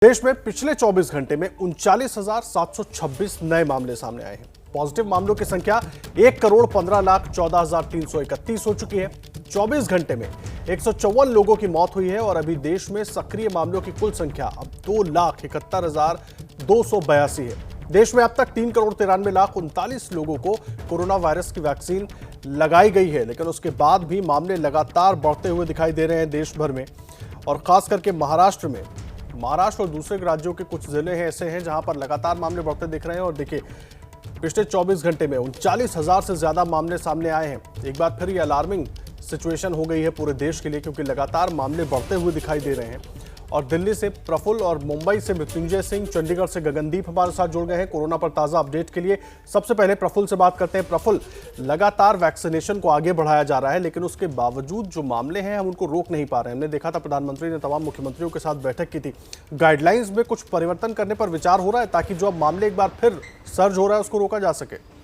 देश में पिछले 24 घंटे में 39,726 नए मामले सामने आए हैं। पॉजिटिव मामलों की संख्या 1,15,14,331 हो चुकी है। 24 घंटे में 154 लोगों की मौत हुई है और अभी देश में सक्रिय मामलों की कुल संख्या अब 2,71,282 है। देश में अब तक 3,93,39 लोगों को कोरोना वायरस की वैक्सीन लगाई गई है, लेकिन उसके बाद भी मामले लगातार बढ़ते हुए दिखाई दे रहे हैं देश भर में। और खास करके महाराष्ट्र और दूसरे राज्यों के कुछ जिले हैं ऐसे हैं जहां पर लगातार मामले बढ़ते दिख रहे हैं। और देखिए, पिछले 24 घंटे में 39,000 से ज्यादा मामले सामने आए हैं। एक बार फिर ये अलार्मिंग सिचुएशन हो गई है पूरे देश के लिए, क्योंकि लगातार मामले बढ़ते हुए दिखाई दे रहे हैं। और दिल्ली से प्रफुल्ल और मुंबई से मृत्युंजय सिंह, चंडीगढ़ से गगनदीप हमारे साथ जुड़ गए हैं कोरोना पर ताजा अपडेट के लिए। सबसे पहले प्रफुल्ल से बात करते हैं। प्रफुल्ल, लगातार वैक्सीनेशन को आगे बढ़ाया जा रहा है, लेकिन उसके बावजूद जो मामले हैं हम उनको रोक नहीं पा रहे हैं। हमने देखा था प्रधानमंत्री ने तमाम मुख्यमंत्रियों के साथ बैठक की थी। गाइडलाइंस में कुछ परिवर्तन करने पर विचार हो रहा है ताकि जो अब मामले एक बार फिर सर्ज हो रहा है उसको रोका जा सके।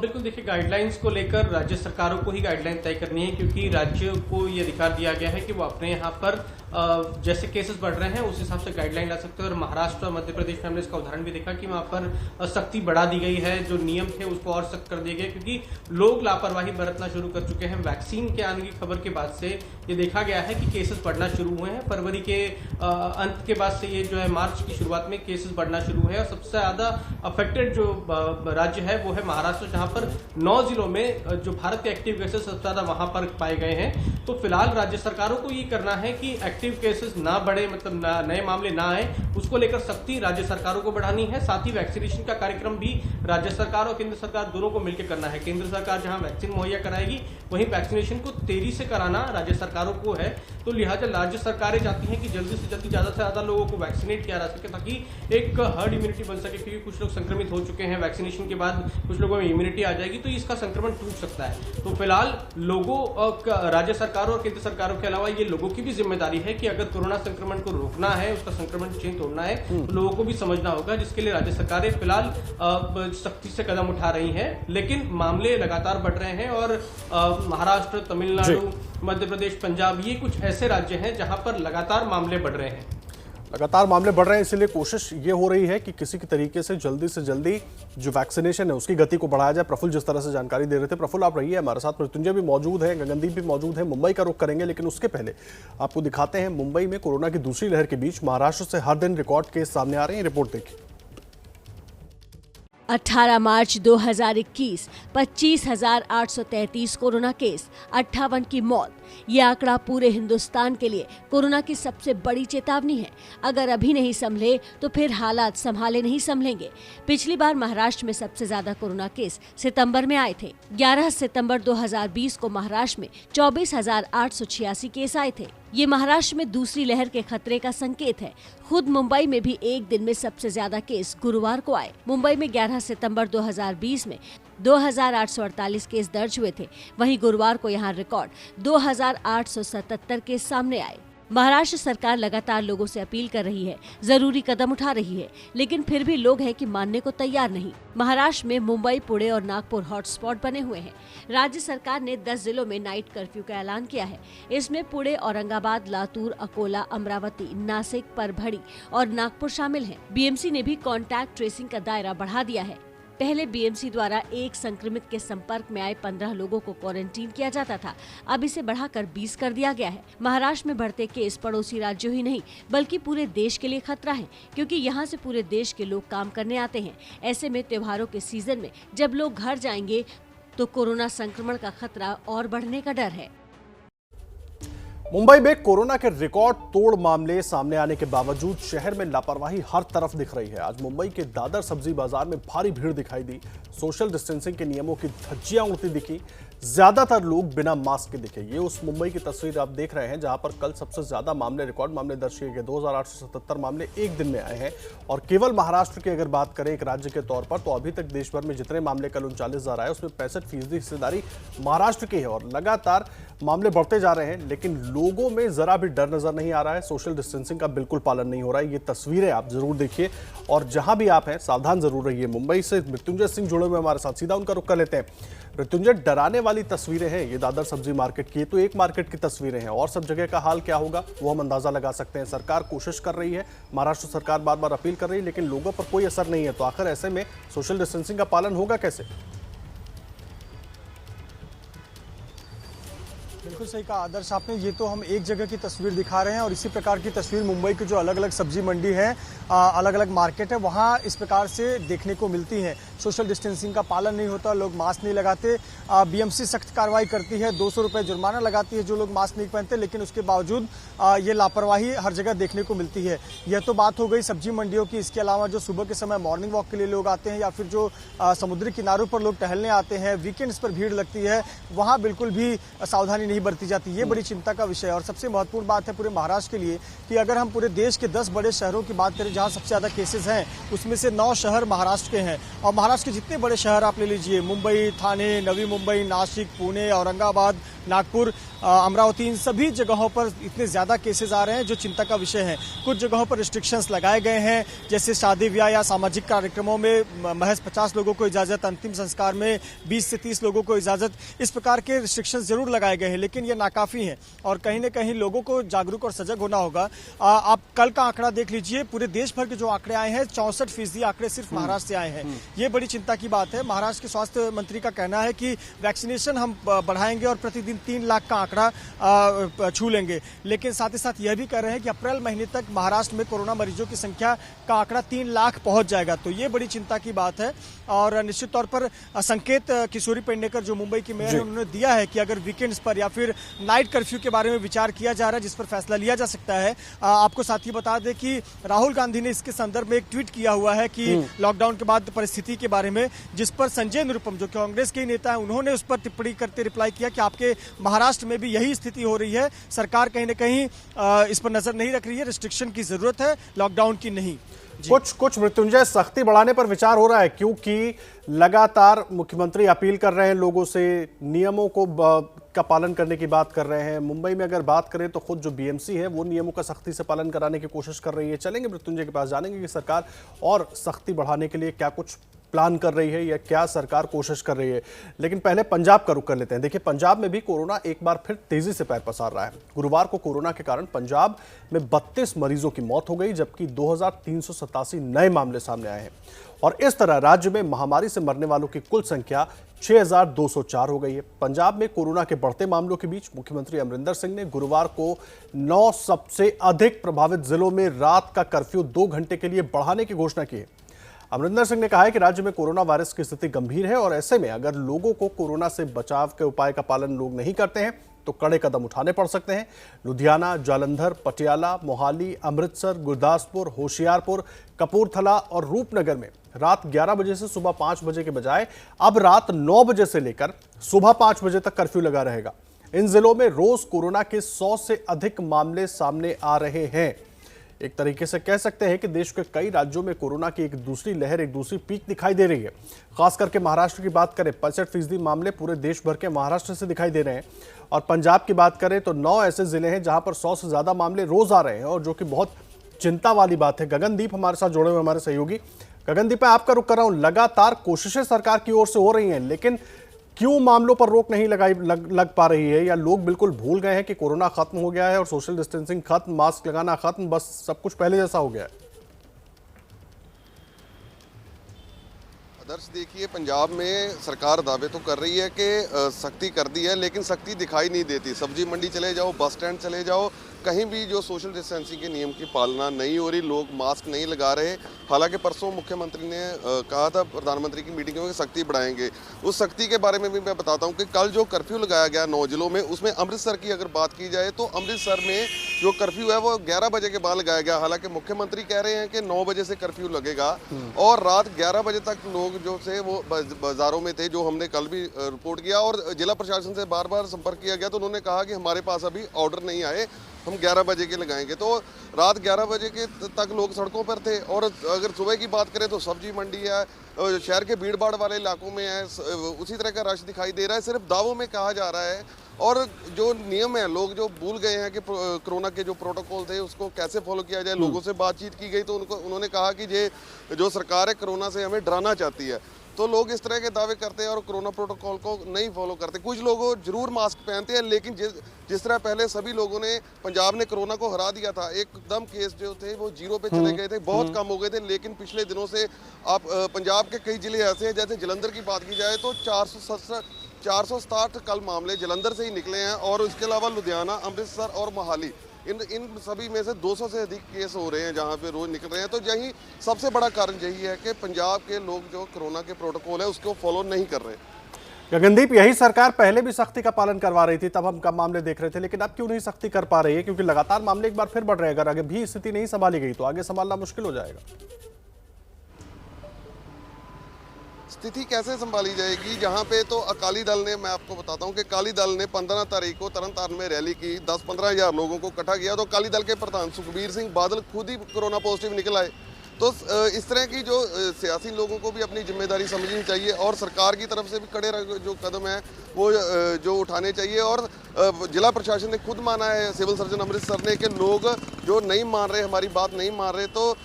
बिल्कुल, देखिए, गाइडलाइंस को लेकर राज्य सरकारों को ही गाइडलाइन तय करनी है, क्योंकि राज्यों को ये अधिकार दिया गया है कि वो अपने यहाँ पर जैसे केसेस बढ़ रहे हैं उस हिसाब से गाइडलाइन ला सकते हैं। और महाराष्ट्र और मध्य प्रदेश में हमने इसका उदाहरण भी देखा कि वहाँ पर सख्ती बढ़ा दी गई है, जो नियम थे उसको और सख्त कर दिए गए, क्योंकि लोग लापरवाही बरतना शुरू कर चुके हैं। वैक्सीन के आने की खबर के बाद से ये देखा गया है कि केसेस बढ़ना शुरू हुए हैं। फरवरी के अंत के बाद से ये जो है मार्च की शुरुआत में केसेस बढ़ना शुरू है। और सबसे ज्यादा अफेक्टेड जो राज्य है वो है महाराष्ट्र, जहां पर 9 जिलों में जो भारत के एक्टिव केसेस सबसे ज्यादा वहां पर पाए गए हैं। तो फिलहाल राज्य सरकारों को ये करना है कि एक्टिव केसेस ना बढ़े, मतलब नए मामले ना आए, उसको लेकर सख्ती राज्य सरकारों को बढ़ानी है। साथ ही वैक्सीनेशन का कार्यक्रम भी राज्य सरकार और केंद्र सरकार दोनों को मिलकर करना है। केंद्र सरकार जहां वैक्सीन मुहैया कराएगी, वहीं वैक्सीनेशन को तेजी से कराना राज्य सरकारों को है। तो लिहाजा राज्य सरकारें चाहती हैं कि जल्दी से जल्दी ज्यादा से ज्यादा लोगों को वैक्सीनेट किया जा सके, ताकि एक हर्ड इम्यूनिटी बन सके, क्योंकि कुछ लोग संक्रमित हो चुके हैं। वैक्सीनेशन के बाद कुछ लोगों में इम्यूनिटी आ जाएगी तो इसका संक्रमण टूट सकता है। तो फिलहाल लोगों, राज्य सरकारों और केंद्र सरकारों के अलावा ये लोगों की भी जिम्मेदारी है कि अगर कोरोना संक्रमण को रोकना है, उसका संक्रमण चेन तोड़ना है, तो लोगों को भी समझना होगा, जिसके लिए राज्य सरकारें फिलहाल सख्ती से कदम उठा रही हैं। लेकिन मामले लगातार बढ़ रहे हैं और महाराष्ट्र, तमिलनाडु, मध्य प्रदेश, पंजाब, ये कुछ ऐसे राज्य हैं जहां पर लगातार मामले बढ़ रहे हैं। लगातार मामले बढ़ रहे हैं, इसलिए कोशिश ये हो रही है कि किसी के तरीके से जल्दी जो वैक्सीनेशन है उसकी गति को बढ़ाया जाए। प्रफुल्ल जिस तरह से जानकारी दे रहे थे, प्रफुल्ल आप रहिए हमारे साथ। मृत्युंजय भी मौजूद है, गगनदीप भी मौजूद है। मुंबई का रुख करेंगे, लेकिन उसके पहले आपको दिखाते हैं मुंबई में कोरोना की दूसरी लहर के बीच महाराष्ट्र से हर दिन रिकॉर्ड केस सामने आ रहे हैं। रिपोर्ट देखिए। 18 मार्च 2021 25,833 कोरोना केस, 58 की मौत। ये आंकड़ा पूरे हिंदुस्तान के लिए कोरोना की सबसे बड़ी चेतावनी है। अगर अभी नहीं संभले तो फिर हालात संभाले नहीं संभलेंगे। पिछली बार महाराष्ट्र में सबसे ज्यादा कोरोना केस सितंबर में आए थे। 11 सितंबर 2020 को महाराष्ट्र में 24,886 केस आए थे। ये महाराष्ट्र में दूसरी लहर के खतरे का संकेत है। खुद मुंबई में भी एक दिन में सबसे ज्यादा केस गुरुवार को आए। मुंबई में 11 सितंबर 2020 में 2,848 केस दर्ज हुए थे। वहीं गुरुवार को यहां रिकॉर्ड 2,877 केस सामने आए। महाराष्ट्र सरकार लगातार लोगों से अपील कर रही है, जरूरी कदम उठा रही है, लेकिन फिर भी लोग हैं कि मानने को तैयार नहीं। महाराष्ट्र में मुंबई, पुणे और नागपुर हॉटस्पॉट बने हुए हैं। राज्य सरकार ने 10 जिलों में नाइट कर्फ्यू का ऐलान किया है। इसमें पुणे, औरंगाबाद, लातूर, अकोला, अमरावती, नासिक, परभणी और नागपुर शामिल हैं। बीएमसी ने भी कॉन्टैक्ट ट्रेसिंग का दायरा बढ़ा दिया है। पहले बीएमसी द्वारा एक संक्रमित के संपर्क में आए 15 लोगों को क्वारंटीन किया जाता था, अब इसे बढ़ाकर 20 कर दिया गया है। महाराष्ट्र में बढ़ते केस पड़ोसी राज्यों ही नहीं बल्कि पूरे देश के लिए खतरा है, क्योंकि यहाँ से पूरे देश के लोग काम करने आते हैं। ऐसे में त्योहारों के सीजन में जब लोग घर जाएंगे तो कोरोना संक्रमण का खतरा और बढ़ने का डर है। मुंबई में कोरोना के रिकॉर्ड तोड़ मामले सामने आने के बावजूद शहर में लापरवाही हर तरफ दिख रही है। आज मुंबई के दादर सब्जी बाजार में भारी भीड़ दिखाई दी। सोशल डिस्टेंसिंग के नियमों की धज्जियां उड़ती दिखी। ज्यादातर लोग बिना मास्क के दिखे। ये उस मुंबई की तस्वीर आप देख रहे हैं जहां पर कल सबसे ज्यादा रिकॉर्ड मामले दर्ज किए गए। 2,877 मामले एक दिन में आए हैं। और केवल महाराष्ट्र की अगर बात करें एक राज्य के तौर पर, तो अभी तक देश भर में जितने मामले कल 39,000 आए उसमें 65% हिस्सेदारी महाराष्ट्र की है। और लगातार मामले बढ़ते जा रहे हैं, लेकिन लोगों में जरा भी डर नजर नहीं आ रहा है। सोशल डिस्टेंसिंग का बिल्कुल पालन नहीं हो रहा है। ये तस्वीरें आप जरूर देखिए और जहां भी आप हैं सावधान जरूर रहिए। मुंबई से मृत्युंजय सिंह जुड़े हुए हमारे साथ, सीधा उनका रुख कर लेते हैं। मृत्युंजय, डराने वाली तस्वीरें हैं ये दादर सब्जी मार्केट की। ये तो एक मार्केट की तस्वीरें हैं और सब जगह का हाल क्या होगा वो हम अंदाजा लगा सकते हैं। सरकार कोशिश कर रही है, महाराष्ट्र सरकार बार बार अपील कर रही है, लेकिन लोगों पर कोई असर नहीं है। तो आखिर ऐसे में सोशल डिस्टेंसिंग का पालन होगा कैसे? बिल्कुल सही कहा आदर्श आपने। ये तो हम एक जगह की तस्वीर दिखा रहे हैं और इसी प्रकार की तस्वीर मुंबई की जो अलग अलग सब्जी मंडी है, अलग अलग मार्केट है, वहाँ इस प्रकार से देखने को मिलती है। सोशल डिस्टेंसिंग का पालन नहीं होता, लोग मास्क नहीं लगाते। बीएमसी सख्त कार्रवाई करती है, 200 रुपये जुर्माना लगाती है जो लोग मास्क नहीं पहनते, लेकिन उसके बावजूद ये लापरवाही हर जगह देखने को मिलती है। यह तो बात हो गई सब्जी मंडियों की। इसके अलावा जो सुबह के समय मॉर्निंग वॉक के लिए लोग आते हैं या फिर जो समुद्री किनारों पर लोग टहलने आते हैं, वीकेंड्स पर भीड़ लगती है, वहाँ बिल्कुल भी सावधानी नहीं बरती जाती। ये बड़ी चिंता का विषय है और सबसे महत्वपूर्ण बात है पूरे महाराष्ट्र के लिए कि अगर हम पूरे देश के 10 बड़े शहरों की बात करें जहां सबसे ज्यादा केसेस हैं, उसमें से 9 शहर महाराष्ट्र के हैं। और महाराष्ट्र के जितने बड़े शहर आप ले लीजिए, मुंबई, ठाणे, नवी मुंबई, नासिक, पुणे, औरंगाबाद, नागपुर, अमरावती, इन सभी जगहों पर इतने ज्यादा केसेस आ रहे हैं जो चिंता का विषय है। कुछ जगहों पर रिस्ट्रिक्शंस लगाए गए हैं, जैसे शादी ब्याह या सामाजिक कार्यक्रमों में महज 50 लोगों को इजाजत, अंतिम संस्कार में 20 से 30 लोगों को इजाजत। इस प्रकार के रिस्ट्रिक्शंस जरूर लगाए गए हैं, लेकिन ये नाकाफी हैं और कहीं न कहीं लोगों को जागरूक और सजग होना होगा। आप कल का आंकड़ा देख लीजिए, पूरे देश भर के जो आंकड़े आए हैं 64% आंकड़े सिर्फ महाराष्ट्र से आए हैं। ये बड़ी चिंता की बात है। महाराष्ट्र के स्वास्थ्य मंत्री का कहना है कि वैक्सीनेशन हम बढ़ाएंगे और प्रतिदिन 3 लाख का आंकड़ा छू लेंगे, लेकिन साथ ही साथ यह भी कह रहे हैं कि अप्रैल महीने तक महाराष्ट्र में कोरोना मरीजों की संख्या का आंकड़ा 3 लाख पहुंच जाएगा। तो ये बड़ी चिंता की बात है और निश्चित तौर पर संकेत किशोरी पेडनेकर जो मुंबई की मेयर है उन्होंने दिया है कि अगर वीकेंड्स पर या फिर नाइट कर्फ्यू के बारे में विचार किया जा रहा है जिस पर फैसला लिया जा सकता है। आपको साथ ही बता दें कि राहुल गांधी ने इसके संदर्भ में एक ट्वीट किया हुआ है कि लॉकडाउन के बाद परिस्थिति के बारे में, जिस पर संजय निरुपम जो कांग्रेस के नेता है उन्होंने उस पर टिप्पणी करते रिप्लाई किया कि आपके महाराष्ट्र में भी यही स्थिति हो रही है, सरकार कहीं न कहीं इस पर नजर नहीं रख रही है, रिस्ट्रिक्शन की जरूरत है, लॉकडाउन की नहीं। कुछ मृत्युंजय सख्ती बढ़ाने पर विचार हो रहा है क्योंकि लगातार मुख्यमंत्री अपील कर रहे हैं लोगों से, नियमों को का पालन करने की बात कर रहे हैं। मुंबई में अगर बात करें तो खुद जो बीएमसी है वो नियमों का सख्ती से पालन कराने की कोशिश कर रही है। चलेंगे मृत्युंजय के पास, जानेंगे कि सरकार और सख्ती बढ़ाने के लिए क्या कुछ प्लान कर रही है या क्या सरकार कोशिश कर रही है। लेकिन पहले पंजाब का रुख कर लेते हैं। देखिए, पंजाब में भी कोरोना एक बार फिर तेजी से पैर पसार रहा है। गुरुवार को कोरोना के कारण पंजाब में 32 मरीजों की मौत हो गई, जबकि 2387 नए मामले सामने आए हैं और इस तरह राज्य में महामारी से मरने वालों की कुल संख्या 6204 हो गई है। पंजाब में कोरोना के बढ़ते मामलों के बीच मुख्यमंत्री अमरिंदर सिंह ने गुरुवार को 9 सबसे अधिक प्रभावित जिलों में रात का कर्फ्यू 2 घंटे के लिए बढ़ाने की घोषणा की है। अमरिंदर सिंह ने कहा है कि राज्य में कोरोना वायरस की स्थिति गंभीर है और ऐसे में अगर लोगों को कोरोना से बचाव के उपाय का पालन लोग नहीं करते हैं तो कड़े कदम उठाने पड़ सकते हैं। लुधियाना, जालंधर, पटियाला, मोहाली, अमृतसर, गुरदासपुर, होशियारपुर, कपूरथला और रूपनगर में रात 11 बजे से सुबह 5 बजे के बजाय अब रात 9 बजे से लेकर सुबह 5 बजे तक कर्फ्यू लगा रहेगा। इन जिलों में रोज कोरोना के 100 से अधिक मामले सामने आ रहे हैं। एक तरीके से कह सकते हैं कि देश के कई राज्यों में कोरोना की एक दूसरी लहर, एक दूसरी पीक दिखाई दे रही है। खास करके महाराष्ट्र की बात करें, 65% मामले पूरे देश भर के महाराष्ट्र से दिखाई दे रहे हैं और पंजाब की बात करें तो 9 ऐसे जिले हैं जहां पर 100 से ज्यादा मामले रोज आ रहे हैं और जो कि बहुत चिंता वाली बात है। गगनदीप हमारे साथ जुड़े हुए हमारे सहयोगी। गगनदीप, मैं आपका रुख कर रहा हूं। लगातार कोशिशें सरकार की ओर से हो रही हैं, लेकिन क्यों मामलों पर रोक नहीं लग पा रही है? या लोग बिल्कुल भूल गए हैं कि कोरोना खत्म हो गया है और सोशल डिस्टेंसिंग खत्म, मास्क लगाना खत्म, बस सब कुछ पहले जैसा हो गया है? आदर्श, देखिए, पंजाब में सरकार दावे तो कर रही है कि सख्ती कर दी है, लेकिन सख्ती दिखाई नहीं देती। सब्जी मंडी चले जाओ, बस स्टैंड चले जाओ, कहीं भी जो सोशल डिस्टेंसिंग के नियम की पालना नहीं हो रही, लोग मास्क नहीं लगा रहे। हालांकि परसों मुख्यमंत्री ने कहा था प्रधानमंत्री की मीटिंग में सख्ती बढ़ाएंगे। उस सख्ती के बारे में भी मैं बताता हूं कि कल जो कर्फ्यू लगाया गया 9 जिलों में, उसमें अमृतसर की अगर बात की जाए तो अमृतसर में जो कर्फ्यू है वो 11 बजे के बाद लगाया गया। हालांकि मुख्यमंत्री कह रहे हैं कि 9 बजे से कर्फ्यू लगेगा और रात 11 बजे तक लोग जो थे वो बाजारों में थे, जो हमने कल भी रिपोर्ट किया। और जिला प्रशासन से बार बार संपर्क किया गया तो उन्होंने कहा कि हमारे पास अभी ऑर्डर नहीं आए, हम 11 बजे के लगाएंगे। तो रात 11 बजे के तक लोग सड़कों पर थे। और अगर सुबह की बात करें तो सब्जी मंडी है, शहर के भीड़ भाड़ वाले इलाकों में है, उसी तरह का रश दिखाई दे रहा है। सिर्फ दावों में कहा जा रहा है और जो नियम है, लोग जो भूल गए हैं कि कोरोना के जो प्रोटोकॉल थे उसको कैसे फॉलो किया जाए। लोगों से बातचीत की गई तो उन्होंने कहा कि ये जो सरकार है कोरोना से हमें डराना चाहती है, तो लोग इस तरह के दावे करते हैं और कोरोना प्रोटोकॉल को नहीं फॉलो करते। कुछ लोग जरूर मास्क पहनते हैं, लेकिन जिस तरह पहले सभी लोगों ने, पंजाब ने कोरोना को हरा दिया था, एकदम केस जो थे वो 0 पे चले गए थे, बहुत कम हो गए थे। लेकिन पिछले दिनों से आप पंजाब के कई जिले ऐसे हैं, जैसे जलंधर की बात की जाए तो 467 कल मामले जलंधर से ही निकले हैं, और उसके अलावा लुधियाना, अमृतसर और मोहाली, इन सभी में से 200 से अधिक केस हो रहे हैं जहां पे रोज निकल रहे हैं। तो यही सबसे बड़ा कारण यही है कि पंजाब के लोग जो कोरोना के प्रोटोकॉल है उसको फॉलो नहीं कर रहे। गगनदीप, यही सरकार पहले भी सख्ती का पालन करवा रही थी, तब हम कम मामले देख रहे थे, लेकिन अब क्यों नहीं सख्ती कर पा रही है? क्योंकि लगातार मामले एक बार फिर बढ़ रहे हैं। अगर आगे भी स्थिति नहीं संभाली गई तो आगे संभालना मुश्किल हो जाएगा। स्थिति कैसे संभाली जाएगी? जहां पे तो अकाली दल ने, मैं आपको बताता हूं कि अकाली दल ने 15 तारीख को तरनतारन में रैली की, 10-15 हज़ार लोगों को इकट्ठा किया, तो अकाली दल के प्रधान सुखबीर सिंह बादल खुद ही कोरोना पॉजिटिव निकल आए। तो इस तरह की जो सियासी लोगों को भी अपनी जिम्मेदारी समझनी चाहिए, और सरकार की तरफ से भी कड़े जो कदम है वो जो उठाने चाहिए। और जिला प्रशासन ने खुद माना है, सिविल सर्जन अमृतसर ने, कि लोग जो नहीं मान रहे, हमारी बात नहीं मान रहे, तो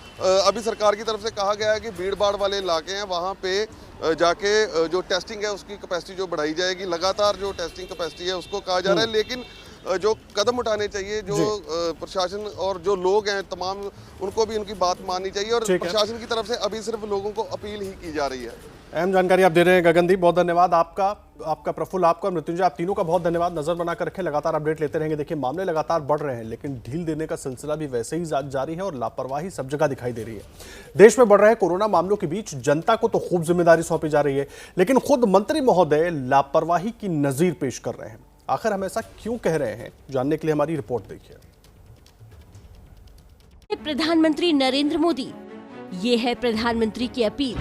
अभी सरकार की तरफ से कहा गया है कि भीड़ भाड़ वाले इलाके हैं वहाँ पे जाके जो टेस्टिंग है उसकी कैपेसिटी जो बढ़ाई जाएगी। लगातार जो टेस्टिंग कैपेसिटी है उसको कहा जा रहा है, लेकिन जो कदम उठाने चाहिए, जो प्रशासन और जो लोग हैं तमाम, उनको भी उनकी बात माननी चाहिए। और प्रशासन की तरफ से अभी सिर्फ लोगों को अपील ही की जा रही है। अहम जानकारी आप दे रहे हैं गगनदीप, बहुत धन्यवाद आपका प्रफुल्ल, आपका मृत्युंजय, आप तीनों का बहुत धन्यवाद। नजर बनाकर रखें, लगातार अपडेट लेते रहेंगे। देखिए, मामले लगातार बढ़ रहे हैं, लेकिन ढील देने का सिलसिला भी वैसे ही जारी है और लापरवाही सब जगह दिखाई दे रही है। देश में बढ़ रहे कोरोना मामलों के बीच जनता को तो खूब जिम्मेदारी सौंपी जा रही है, लेकिन खुद मंत्री महोदय लापरवाही की नजीर पेश कर रहे हैं। आखिर हम ऐसा क्यों कह रहे हैं, जानने के लिए हमारी रिपोर्ट देखिए। प्रधानमंत्री नरेंद्र मोदी, ये है प्रधानमंत्री की अपील।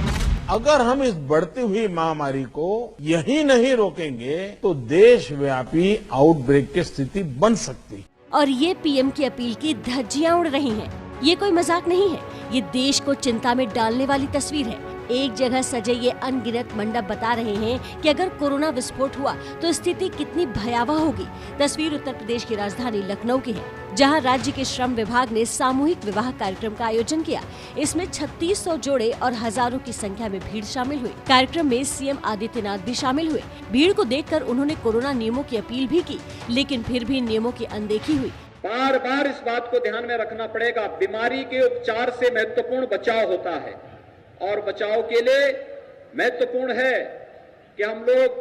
अगर हम इस बढ़ती हुई महामारी को यही नहीं रोकेंगे तो देशव्यापी आउटब्रेक की स्थिति बन सकती है। और ये पीएम की अपील की धज्जियां उड़ रही हैं। ये कोई मजाक नहीं है, ये देश को चिंता में डालने वाली तस्वीर है। एक जगह सजे ये अनगिनत मंडप बता रहे हैं कि अगर कोरोना विस्फोट हुआ तो स्थिति कितनी भयावह होगी। तस्वीर उत्तर प्रदेश की राजधानी लखनऊ की है, जहां राज्य के श्रम विभाग ने सामूहिक विवाह कार्यक्रम का आयोजन किया। इसमें 3600 जोड़े और हजारों की संख्या में भीड़ शामिल हुई। कार्यक्रम में सीएम आदित्यनाथ भी शामिल हुए। भीड़ को देखकर उन्होंने कोरोना नियमों की अपील भी की, लेकिन फिर भी नियमों की अनदेखी हुई। बार बार इस बात को ध्यान में रखना पड़ेगा, बीमारी के उपचार से महत्वपूर्ण बचाव होता है, और बचाव के लिए महत्वपूर्ण है कि हम लोग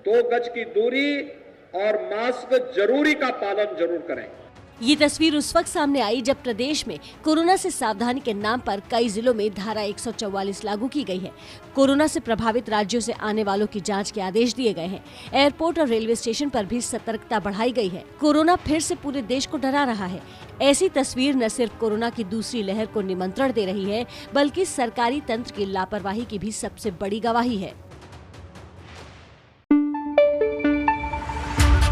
2 गज की दूरी और मास्क जरूरी का पालन जरूर करें। ये तस्वीर उस वक्त सामने आई जब प्रदेश में कोरोना से सावधानी के नाम पर कई जिलों में धारा 144 लागू की गई है। कोरोना से प्रभावित राज्यों से आने वालों की जांच के आदेश दिए गए हैं। एयरपोर्ट और रेलवे स्टेशन पर भी सतर्कता बढ़ाई गई है। कोरोना फिर से पूरे देश को डरा रहा है। ऐसी तस्वीर न सिर्फ कोरोना की दूसरी लहर को निमंत्रण दे रही है, बल्कि सरकारी तंत्र की लापरवाही की भी सबसे बड़ी गवाही है।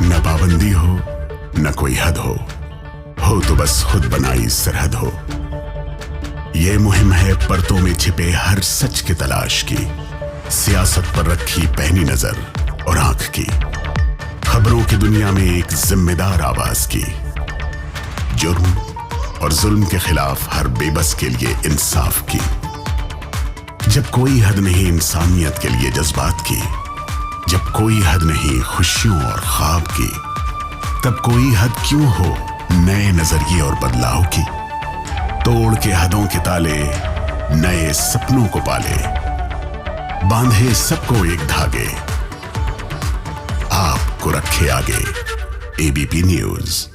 न पाबंदी हो, न कोई हद हो तो बस खुद बनाई सरहद हो। ये मुहिम है परतों में छिपे हर सच की तलाश की, सियासत पर रखी पैनी नजर और आंख की, खबरों की दुनिया में एक जिम्मेदार आवाज की, जुर्म और जुल्म के खिलाफ हर बेबस के लिए इंसाफ की। जब कोई हद नहीं इंसानियत के लिए जज्बात की, जब कोई हद नहीं खुशियों और ख्वाब की, तब कोई हद क्यों हो नए नजरिए और बदलाव की। तोड़ के हदों के ताले, नए सपनों को पाले, बांधे सबको एक धागे, आपको रखे आगे। ABP news.